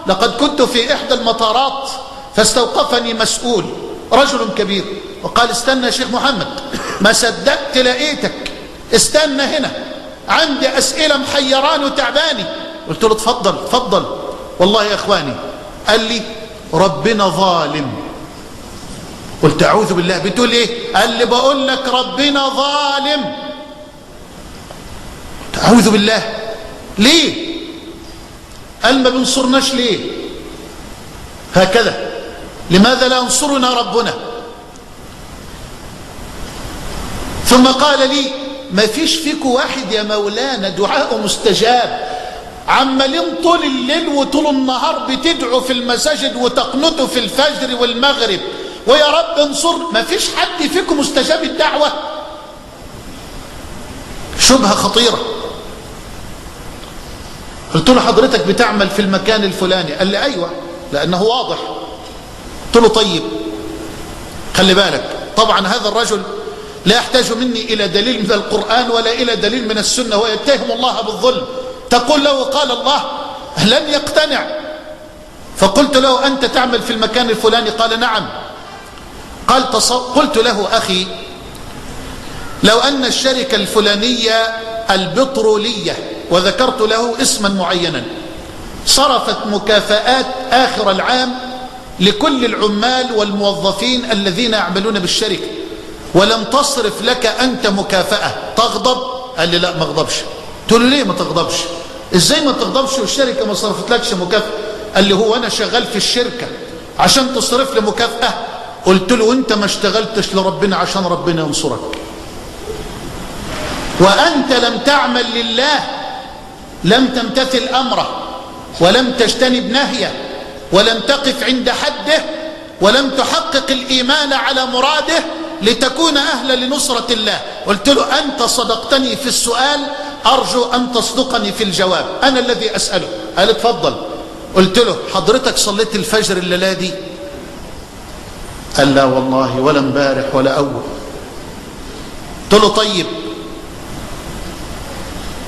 لقد كنت في إحدى المطارات فاستوقفني مسؤول رجل كبير وقال: استنى يا شيخ محمد، ما صدقت لقيتك، استنى هنا، عندي أسئلة محيران وتعباني. قلت له: اتفضل اتفضل. والله يا إخواني، قال لي: ربنا ظالم. قلت: أعوذ بالله، بتقول إيه؟ قال لي: بقول لك ربنا ظالم. قلت: أعوذ بالله، ليه؟ قال: ما بنصرناش ليه؟ هكذا، لماذا لا ينصرنا ربنا؟ ثم قال لي: ما فيش فيكم واحد يا مولانا دعاء مستجاب، عمالين طول الليل وطول النهار بتدعوا في المساجد وتقنطوا في الفجر والمغرب ويا رب انصر، ما فيش حد فيكم مستجاب الدعوة؟ شبهة خطيرة. قلت له: حضرتك بتعمل في المكان الفلاني؟ قال لي: أيوة، لأنه واضح. قلت له: طيب خلي بالك، طبعا هذا الرجل لا يحتاج مني إلى دليل من القرآن ولا إلى دليل من السنة، ويتهم الله بالظلم. تقول له قال الله، لن يقتنع. فقلت له: أنت تعمل في المكان الفلاني؟ قال: نعم. قلت له: أخي، لو أن الشركة الفلانية البترولية، وذكرت له اسما معينا، صرفت مكافآت آخر العام لكل العمال والموظفين الذين يعملون بالشركة، ولم تصرف لك أنت مكافأة، تغضب؟ قال لي: لا ما اغضبش. قلت له: ليه ما تغضبش؟ ازاي ما تغضبش والشركة ما صرفت لكش مكافأة؟ قال لي: هو أنا شغال في الشركة عشان تصرف لي مكافأة؟ قلت له: انت ما اشتغلتش لربنا عشان ربنا ينصرك، وأنت لم تعمل لله، لم تمتثل أمره، ولم تجتنب نهيه، ولم تقف عند حده، ولم تحقق الإيمان على مراده لتكون أهلا لنصرة الله. قلت له: أنت صدقتني في السؤال، أرجو أن تصدقني في الجواب، أنا الذي أسأله. قال: اتفضل. قلت له: حضرتك صليت الفجر الليلة دي؟ قال: لا والله، ولا امبارح ولا أول. قلت له: طيب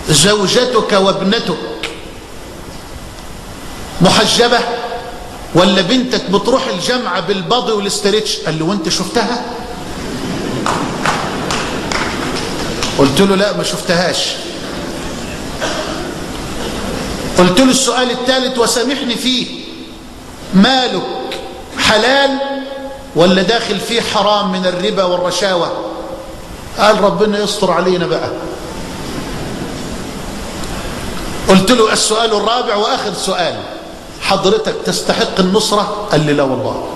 زوجتك وابنتك محجبة ولا بنتك بتروح الجامعة بالباضي والاستريتش؟ قال له: وانت شفتها؟ قلت له: لا ما شفتهاش. قلت له: السؤال الثالث وسامحني فيه، مالك حلال ولا داخل فيه حرام من الربا والرشاوى؟ قال: ربنا يستر علينا بقى. قلت له: السؤال الرابع وآخر سؤال، حضرتك تستحق النصرة؟ قال لي: لا والله.